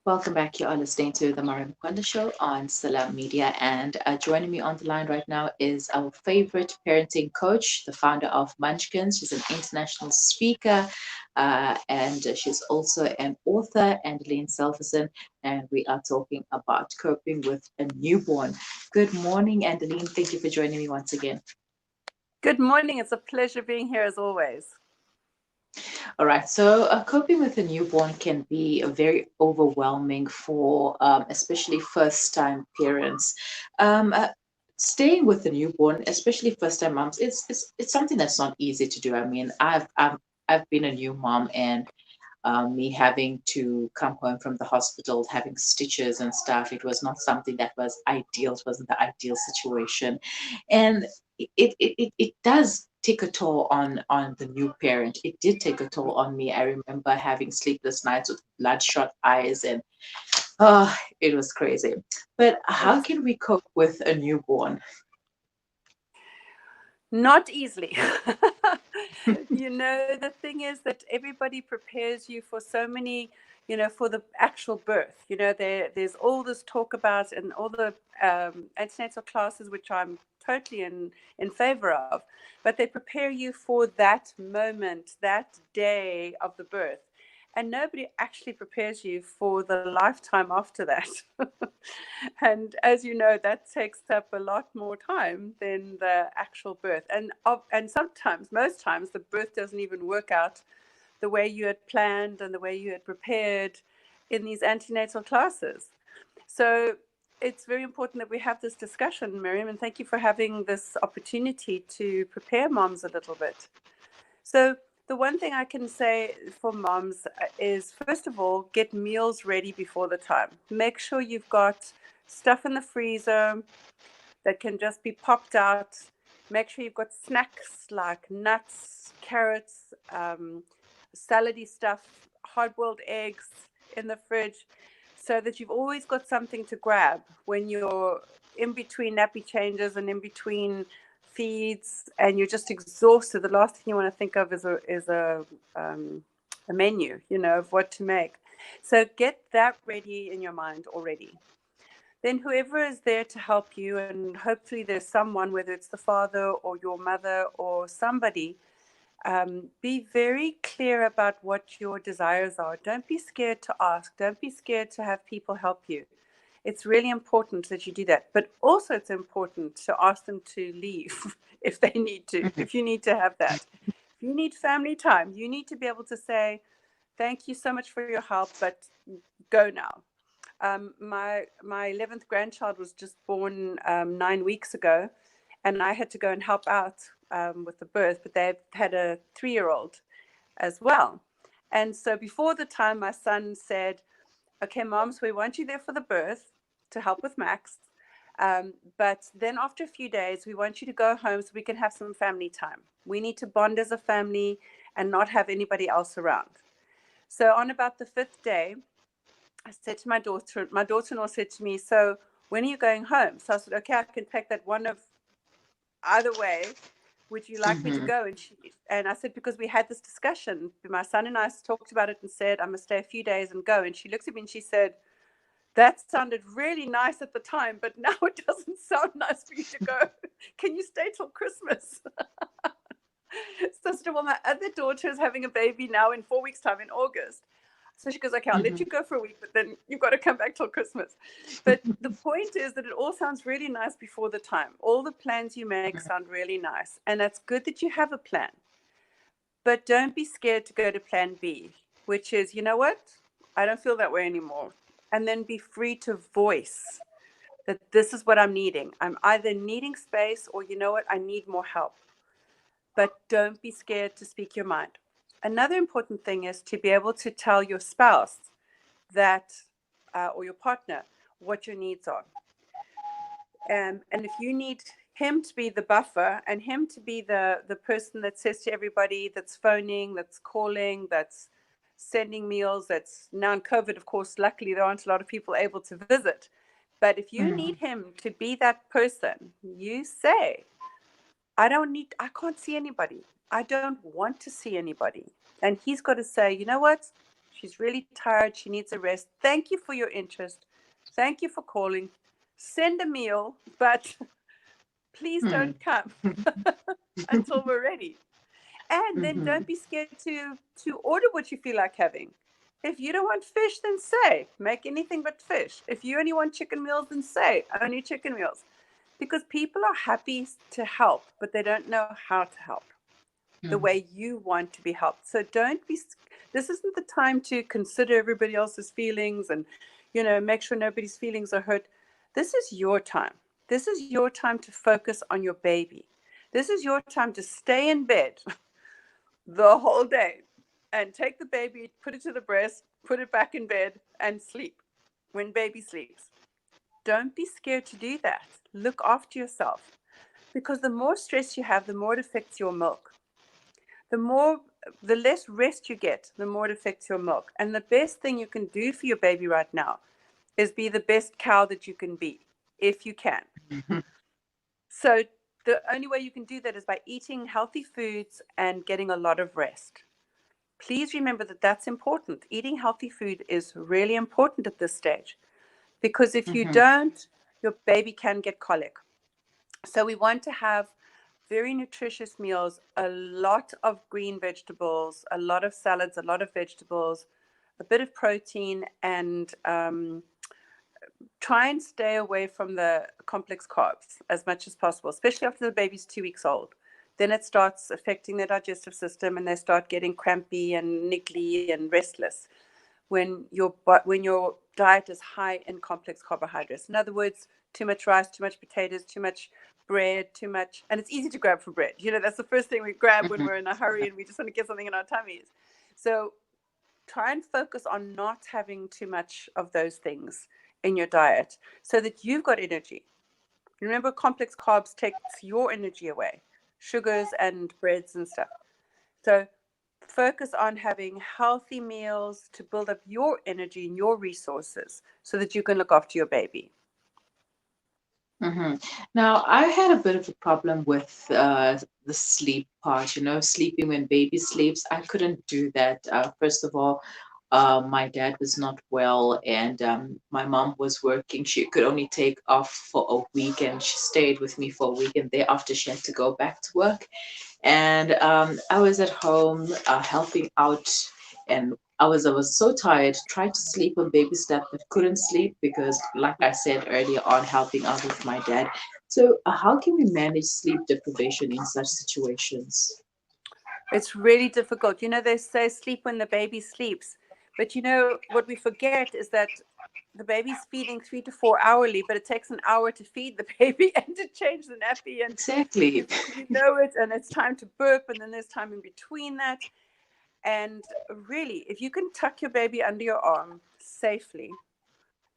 Welcome back. You are listening to the Mara Mkwanda Show on Salam Media. And joining me on the line right now is our favorite parenting coach, the founder of Munchkins. She's an international speaker and she's also an author, Angeline Selverson. And we are talking about coping with a newborn. Good morning, Angeline. Thank you for joining me once again. Good morning. It's a pleasure being here as always. All right. So, coping with a newborn can be very overwhelming for especially first time parents. Um, uh, Staying with a newborn, especially first time moms, it's something that's not easy to do. I mean, I've been a new mom, and me having to come home from the hospital, having stitches and stuff, it was not something that was ideal. It wasn't the ideal situation. And it does take a toll on the new parent. It did take a toll on me. I remember having sleepless nights with bloodshot eyes, and oh, it was crazy. But how It's can we cope with a newborn? not easily. The thing is that everybody prepares you for so many, for the actual birth. There's all this talk about and all the antenatal classes, which I'm totally in favor of, but they prepare you for that moment, that day of the birth. And nobody actually prepares you for the lifetime after that. And as you know, that takes up a lot more time than the actual birth. And sometimes, most times, the birth doesn't even work out the way you had planned and the way you had prepared in these antenatal classes. So it's very important that we have this discussion, Miriam, and thank you for having this opportunity to prepare moms a little bit. So the one thing I can say for moms is, first of all, get meals ready before the time. Make sure you've got stuff in the freezer that can just be popped out. Make sure you've got snacks like nuts, carrots, salady stuff, hard-boiled eggs in the fridge, so that you've always got something to grab when you're in between nappy changes and in between feeds, and you're just exhausted. The last thing you want to think of is a menu, of what to make. So get that ready in your mind already. Then whoever is there to help you, and hopefully there's someone, whether it's the father or your mother or somebody, be very clear about what your desires are. Don't be scared to ask. Don't be scared to have people help you. It's really important that you do that. But also it's important to ask them to leave if they need to, Mhm. if you need to have that. If you need family time, you need to be able to say, thank you so much for your help, but go now. My 11th grandchild was just born 9 weeks ago, and I had to go and help out with the birth, but they had a 3-year-old as well. And so before the time, my son said, okay, moms, we want you there for the birth to help with Max. But then after a few days, we want you to go home so we can have some family time. We need to bond as a family and not have anybody else around. So on about the 5th day, I said to my daughter-in-law said to me, so when are you going home? So I said, okay, I can take that one of either way. Would you like me to Mhm. go? And I said, because we had this discussion. My son and I talked about it and said, I'm going to stay a few days and go. And she looked at me and she said, that sounded really nice at the time, but now it doesn't sound nice for you to go. Can you stay till Christmas? So I said, well, my other daughter is having a baby now in 4 weeks' time in August. So she goes, okay, I'll let Mhm. you go for a week, but then you've got to come back till Christmas. But the point is that it all sounds really nice before the time. All the plans you make sound really nice. And that's good that you have a plan. But don't be scared to go to plan B, which is, you know what? I don't feel that way anymore. And then be free to voice that this is what I'm needing. I'm either needing space or, you know what? I need more help. But don't be scared to speak your mind. Another important thing is to be able to tell your spouse that, or your partner, what your needs are. And if you need him to be the buffer and him to be the person that says to everybody that's phoning, that's calling, that's sending meals, that's now in COVID, of course, luckily there aren't a lot of people able to visit. But if you need Mhm. him to be that person, you say, I can't see anybody. I don't want to see anybody. And he's got to say, you know what? She's really tired. She needs a rest. Thank you for your interest. Thank you for calling. Send a meal, but please Hmm. don't come until we're ready. And then Mm-hmm. don't be scared to order what you feel like having. If you don't want fish, then say make anything but fish. If you only want chicken meals, then say only chicken meals. Because people are happy to help, but they don't know how to help the way you want to be helped. So don't be, this isn't the time to consider everybody else's feelings and, make sure nobody's feelings are hurt. This is your time. This is your time to focus on your baby. This is your time to stay in bed the whole day and take the baby, put it to the breast, put it back in bed and sleep when baby sleeps. Don't be scared to do that. Look after yourself because the more stress you have, the more it affects your milk. The less rest you get, the more it affects your milk. And the best thing you can do for your baby right now is be the best cow that you can be, if you can. Mm-hmm. So the only way you can do that is by eating healthy foods and getting a lot of rest. Please remember that that's important. Eating healthy food is really important at this stage because if you Mm-hmm. don't, your baby can get colic. So we want to have very nutritious meals, a lot of green vegetables, a lot of salads, a lot of vegetables, a bit of protein, and try and stay away from the complex carbs as much as possible, especially after the baby's 2 weeks old. Then it starts affecting their digestive system and they start getting crampy and niggly and restless when your diet is high in complex carbohydrates. In other words, too much rice, too much potatoes, too much bread, too much, and it's easy to grab for bread. That's the first thing we grab when Mm-hmm. we're in a hurry and we just want to get something in our tummies. So try and focus on not having too much of those things in your diet so that you've got energy. Remember, complex carbs takes your energy away, sugars and breads and stuff. So focus on having healthy meals to build up your energy and your resources so that you can look after your baby. Mm-hmm. Now, I had a bit of a problem with the sleep part, sleeping when baby sleeps. I couldn't do that. First of all, my dad was not well, and my mom was working. She could only take off for a week, and she stayed with me for a week, and thereafter she had to go back to work. And I was at home helping out, and I was so tired. Tried to sleep when baby slept, but couldn't sleep because, like I said earlier on, helping out with my dad. So, how can we manage sleep deprivation in such situations? It's really difficult. They say sleep when the baby sleeps. But what we forget is that the baby's feeding 3 to 4 hourly, but it takes an hour to feed the baby and to change the nappy and Exactly. before you know it, and it's time to burp, and then there's time in between that. And really, if you can tuck your baby under your arm safely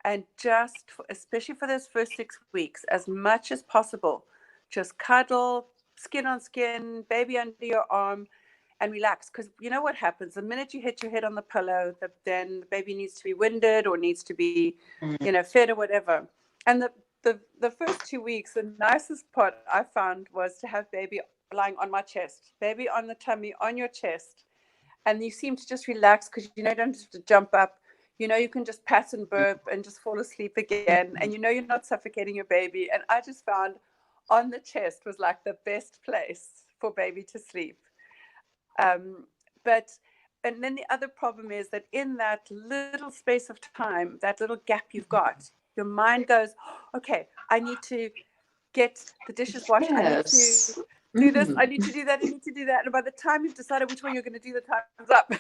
and just, especially for those first 6 weeks, as much as possible, just cuddle, skin on skin, baby under your arm, and relax. Because you know what happens the minute you hit your head on the pillow, then the baby needs to be winded or needs to be, Mm. fed or whatever. And the first 2 weeks, the nicest part I found was to have baby lying on my chest, baby on the tummy, on your chest, and you seem to just relax because you don't have to jump up. You can just pat and burp and just fall asleep again, and you're not suffocating your baby. And I just found on the chest was like the best place for baby to sleep. But and then the other problem is that in that little space of time, that little gap you've got, your mind goes, okay, I need to get the dishes washed. I need to Yes. do this. I Mhm. need to do that. I need to do that. And by the time you've decided which one you're going to do, the time's up.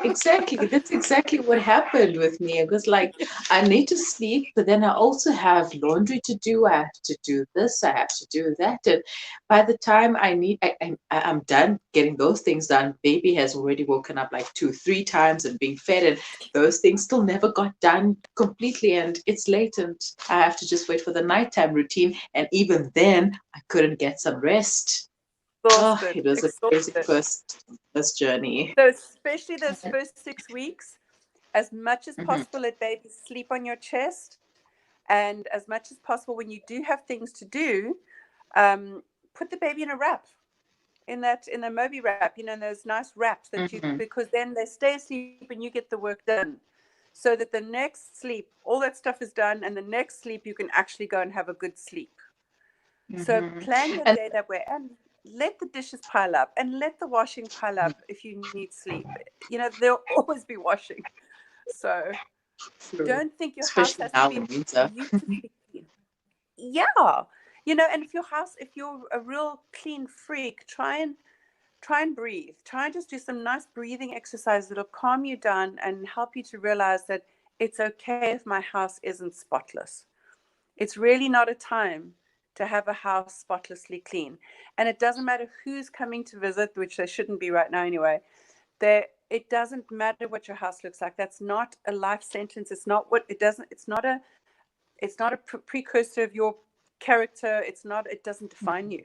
Exactly. That's exactly what happened with me. It was like I need to sleep, but then I also have laundry to do. I have to do this. I have to do that. And by the time I'm done getting those things done, baby has already woken up like two, three times and being fed, and those things still never got done completely. And it's late, and I have to just wait for the nighttime routine. And even then, I couldn't get some rest. Oh, Exhausted, it was a crazy exhausted. first journey. So especially those first 6 weeks, as much as Mhm. possible, let baby sleep on your chest, and as much as possible, when you do have things to do, put the baby in a wrap. in the Moby wrap, you know, in those nice wraps that you, Mm-hmm. because then they stay asleep and you get the work done. So that the next sleep, all that stuff is done, and the next sleep you can actually go and have a good sleep. So Mm-hmm. plan your And day that way, and let the dishes pile up and let the washing pile up if you need sleep. You know, there'll always be washing. So true, don't think your house especially has to now be in winter. beautifully clean. Yeah. You know, and if your house, if you're a real clean freak, try and breathe. Try and just do some nice breathing exercises that'll calm you down and help you to realize that it's okay if my house isn't spotless. It's really not a time to have a house spotlessly clean. And it doesn't matter who's coming to visit, which they shouldn't be right now anyway. It doesn't matter what your house looks like. That's not a life sentence. It's not what it doesn't. It's not a precursor of your character. It's not. It doesn't define you.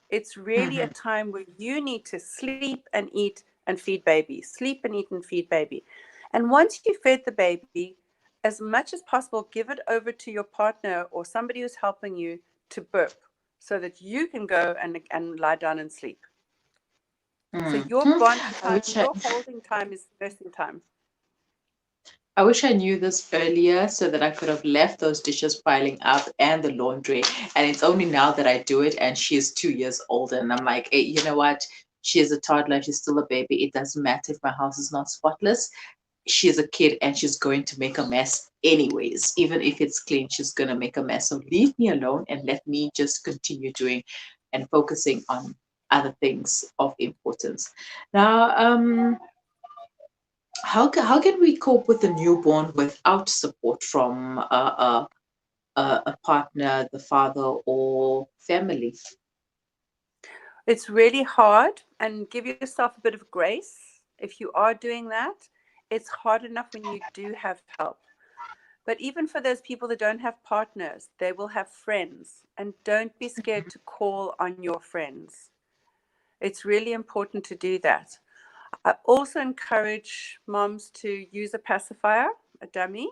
It's really a Mm-hmm. time where you need to sleep and eat and feed baby. Sleep and eat and feed baby. And once you fed the baby, as much as possible, give it over to your partner or somebody who's helping you to burp so that you can go and lie down and sleep. So your Mm-hmm. bonding I time, wish I your holding time is nursing time. I wish I knew this earlier so that I could have left those dishes piling up and the laundry. And it's only now that I do it, and she's 2 years old, and I'm like, hey, you know what? She is a toddler. She's still a baby. It doesn't matter if my house is not spotless. She's a kid, and she's going to make a mess anyways. Even if it's clean, she's going to make a mess. So leave me alone and let me just continue doing and focusing on other things of importance. Now, how can we cope with a newborn without support from a partner, the father, or family? It's really hard, and give yourself a bit of grace if you are doing that. It's hard enough when you do have help. But even for those people that don't have partners, they will have friends. And don't be scared to call on your friends. It's really important to do that. I also encourage moms to use a pacifier, a dummy.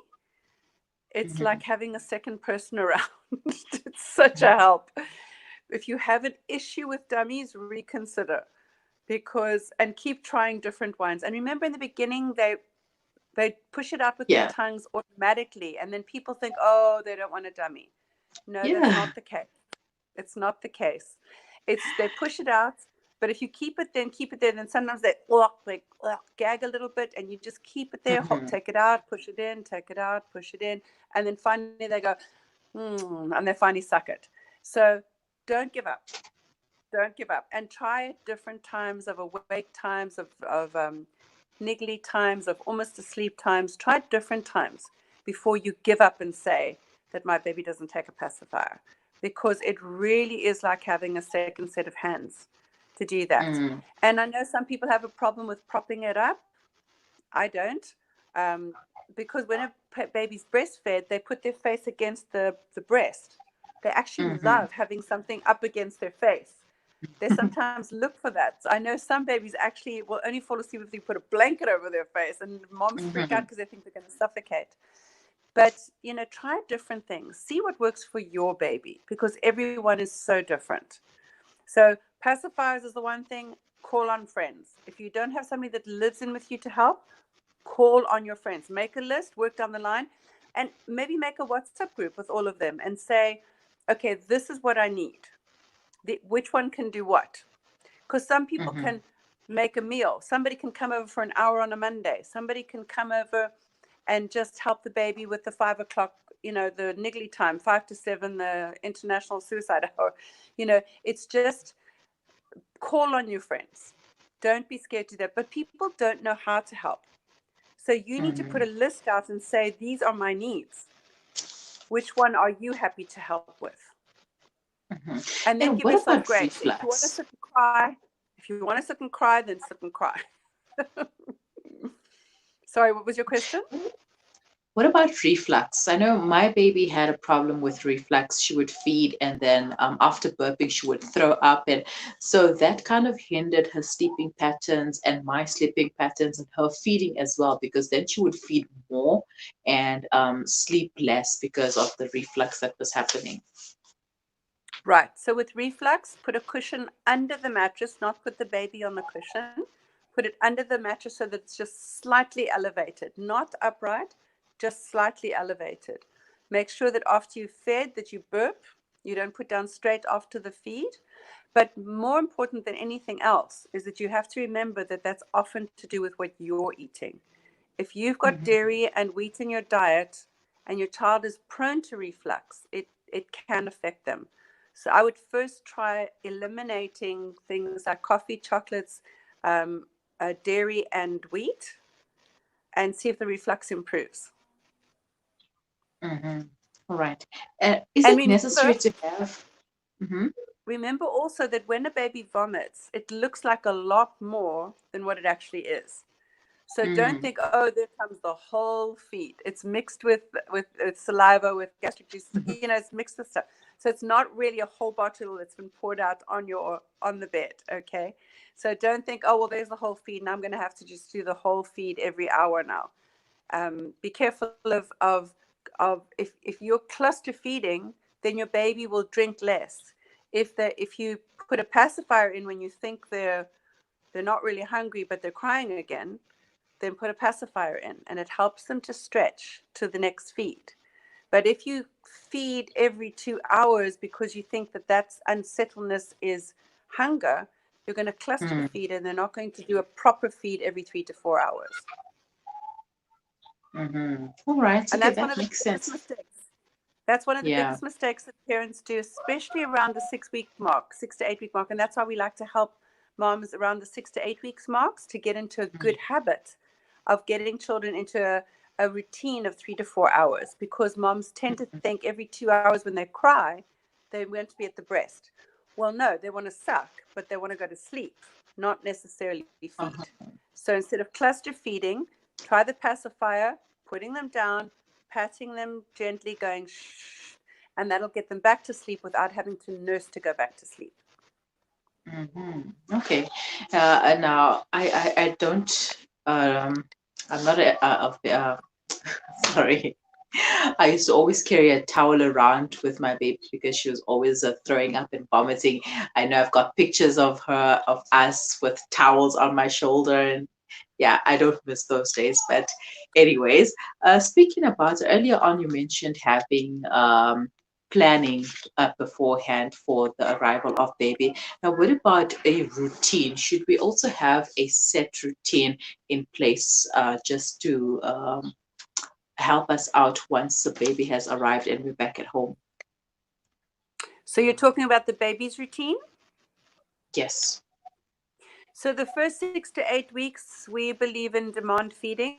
It's Mhm. like having a second person around. It's such a help. If you have an issue with dummies, reconsider, because and keep trying different ones. And remember, in the beginning, they push it out with their Yeah, tongues automatically, and then people think, oh, they don't want a dummy. No, that's yeah. not the case. It's not the case. It's they push it out, but if you keep it there, then sometimes they gag a little bit, and you just keep it there, Mhm. take it out, push it in, take it out, push it in, and then finally they go, and they finally suck it. So don't give up. Don't give up, and try different times of awake times, of niggly times, of almost asleep times. Try different times before you give up and say that my baby doesn't take a pacifier, because it really is like having a second set of hands to do that. Mm. And I know some people have a problem with propping it up. I don't, um, because when a baby's breastfed, they put their face against the breast. They actually Mhm. love having something up against their face. They sometimes look for that. I know some babies actually will only fall asleep if they put a blanket over their face, and moms freak out Mhm. because they think they're going to suffocate. But try different things. See what works for your baby, because everyone is so different. So pacifiers is the one thing. Call on friends. If you don't have somebody that lives in with you to help, call on your friends. Make a list, work down the line, and maybe make a WhatsApp group with all of them and say, okay, this is what I need. Which one can do what? Because some people Mhm. can make a meal. Somebody can come over for an hour on a Monday. Somebody can come over and just help the baby with the 5 o'clock, the niggly time, 5 to 7, the international suicide hour. It's just call on your friends. Don't be scared to do that. But people don't know how to help. So you need to put a Mhm. list out and say, these are my needs. Which one are you happy to help with? Mhm. And then And give what yourself about grace. If you want to reflux? sit and cry, if you want to sit and cry, then sit and cry. Sorry, what was your question? What about reflux? I know my baby had a problem with reflux. She would feed, and then after burping, she would throw up. And so that kind of hindered her sleeping patterns and my sleeping patterns and her feeding as well, because then she would feed more and sleep less because of the reflux that was happening. Right. So with reflux, put a cushion under the mattress, not put the baby on the cushion. Put it under the mattress so that it's just slightly elevated, not upright, just slightly elevated. Make sure that after you've fed that you burp. You don't put down straight after the feed. But more important than anything else is that you have to remember that that's often to do with what you're eating. If you've got Mhm. dairy and wheat in your diet and your child is prone to reflux, it can affect them. So I would first try eliminating things like coffee, chocolates, um, dairy, and wheat, and see if the reflux improves. Mhm. All right. Is And it necessary to have? Mhm. remember also that when a baby vomits, it looks like a lot more than what it actually is. So don't Mm. think, oh, there comes the whole feed. It's mixed with saliva, with gastric juices. You know, it's mixed with stuff. So it's not really a whole bottle that's been poured out on the bed. Okay. So don't think, oh well, there's the whole feed, and I'm going to have to just do the whole feed every hour now. Be careful of if you're cluster feeding, then your baby will drink less. If you put a pacifier in when you think they're not really hungry but they're crying again, then put a pacifier in, and it helps them to stretch to the next feed. But if you feed every 2 hours because you think that that's unsettledness is hunger, you're going to cluster Mm. feed, and they're not going to do a proper feed every 3 to 4 hours. Mhm. All right. And Okay, that's one that of the makes biggest sense. mistakes. That's one of the Yeah. biggest mistakes that parents do, especially around the 6 week mark, 6 to 8 week mark. And that's why we like to help moms around the 6 to 8 weeks marks to get into a good habit of getting children into a routine of 3 to 4 hours, because moms tend to think every 2 hours when they cry, they want to be at the breast. Well, no, they want to suck, but they want to go to sleep, not necessarily feed. Uh-huh. So instead of cluster feeding, try the pacifier, putting them down, patting them gently, going shh, and that'll get them back to sleep without having to nurse to go back to sleep. Okay. And now I don't. Um, I'm not of the. Sorry. I used to always carry a towel around with my baby because she was always throwing up and vomiting. I know I've got pictures of her, of us with towels on my shoulder, and yeah, I don't miss those days. But, anyways, speaking about earlier on, you mentioned having planning beforehand for the arrival of baby. Now, what about a routine? Should we also have a set routine in place just to help us out once the baby has arrived and we're back at home? So you're talking about the baby's routine? Yes. So the first 6 to 8 weeks, we believe in demand feeding.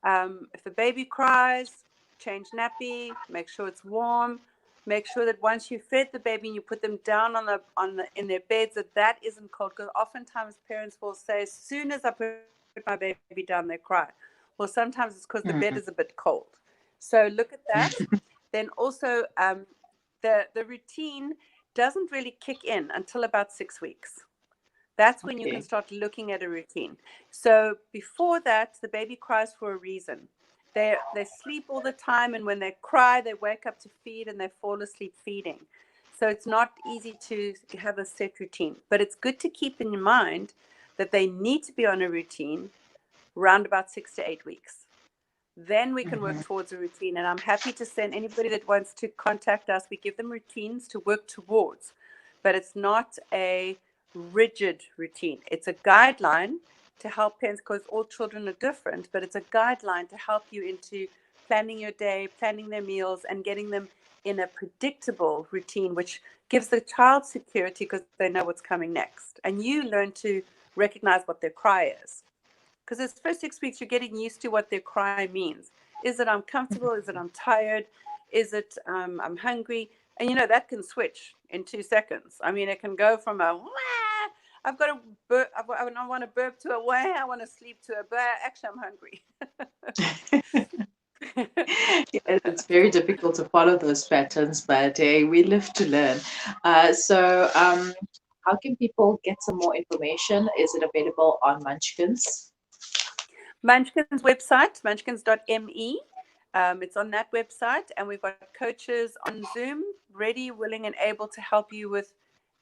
If the baby cries, change nappy, make sure it's warm. Make sure that once you fed the baby and you put them down on the in their beds, that isn't cold. Because oftentimes parents will say, as soon as I put my baby down, they cry. Well, sometimes it's because the bed is a bit cold. So look at that. Then also, the routine doesn't really kick in until about 6 weeks. That's when you can Okay. start looking at a routine. So before that, the baby cries for a reason. They sleep all the time, and when they cry, they wake up to feed and they fall asleep feeding. So it's not easy to have a set routine, but it's good to keep in mind that they need to be on a routine around about 6 to 8 weeks. Then we can work Mm-hmm. towards a routine. And I'm happy to send anybody that wants to contact us. We give them routines to work towards, but it's not a rigid routine. It's a guideline to help parents, because all children are different, but it's a guideline to help you into planning your day, planning their meals, and getting them in a predictable routine, which gives the child security because they know what's coming next. And you learn to recognize what their cry is. Because those first 6 weeks, you're getting used to what their cry means. Is it I'm comfortable? Is it I'm tired? Is it I'm hungry? And that can switch in 2 seconds. I mean, it can go from a wah, I've got a burp, I want to burp, to a wah, I want to sleep, to a blah, actually I'm hungry. Yes, it's very difficult to follow those patterns, but hey, we live to learn. How can people get some more information? Is it available on Munchkins? Munchkin's website, munchkins.me. It's on that website, and we've got coaches on Zoom ready, willing, and able to help you with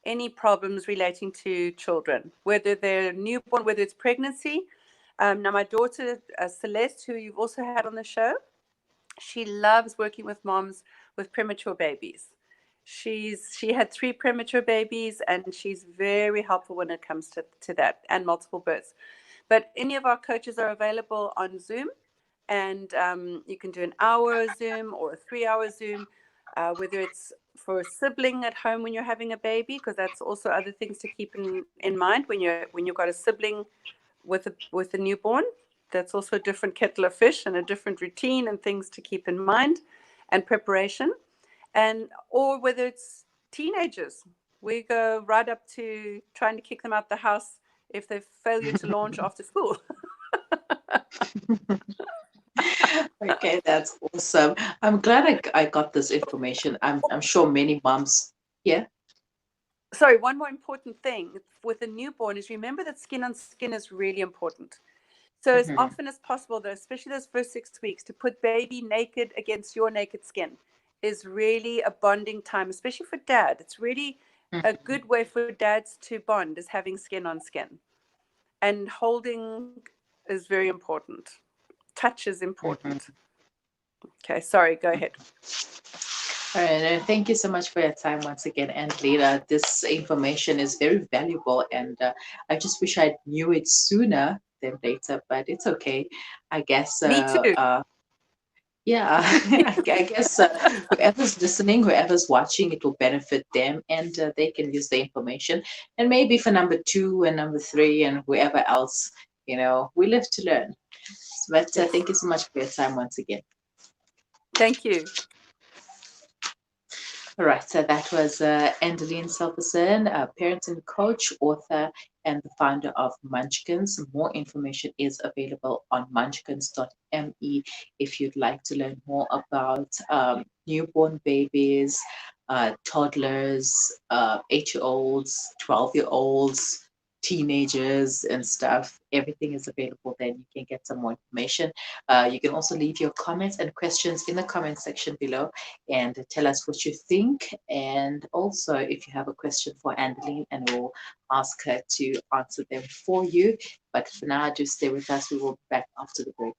any problems relating to children, whether they're newborn, whether it's pregnancy. Now, my daughter, Celeste, who you've also had on the show, she loves working with moms with premature babies. She had 3 premature babies, and she's very helpful when it comes to that, and multiple births. But any of our coaches are available on Zoom, and you can do an hour Zoom or a 3 hour Zoom, whether it's for a sibling at home when you're having a baby, because that's also other things to keep in mind when you've got a sibling with a newborn. That's also a different kettle of fish and a different routine and things to keep in mind and preparation. And or whether it's teenagers, we go right up to trying to kick them out the house if they failure to launch after school. Okay, that's awesome. I'm glad I got this information. I'm sure many moms. Yeah. Sorry, one more important thing with a newborn is remember that skin on skin is really important. So as Hmm. often as possible, though, especially those first 6 weeks, to put baby naked against your naked skin is really a bonding time, especially for dad. It's really a good way for dads to bond is having skin on skin. And holding is very important. Touch is important. Hmm. Okay, sorry, go ahead. All right, and thank you so much for your time once again, and Leila. This information is very valuable, and I just wish I knew it sooner than later, but it's okay. I guess, Me too. yeah, I guess whoever's listening, whoever's watching, it will benefit them, and they can use the information. And maybe for number 2 and number 3 and whoever else, we live to learn. But Yes. thank you so much for your time once again. Thank you. All right, so that was Andeline Selferson, a parenting coach, author, and the founder of Munchkins. More information is available on munchkins.me if you'd like to learn more about newborn babies, toddlers, 8-year-olds, 12-year-olds, teenagers, and stuff. Everything is available there. You can get some more information. You can also leave your comments and questions in the comment section below and tell us what you think. And also, if you have a question for Andeline, and we'll ask her to answer them for you. But for now, just stay with us. We will be back after the break.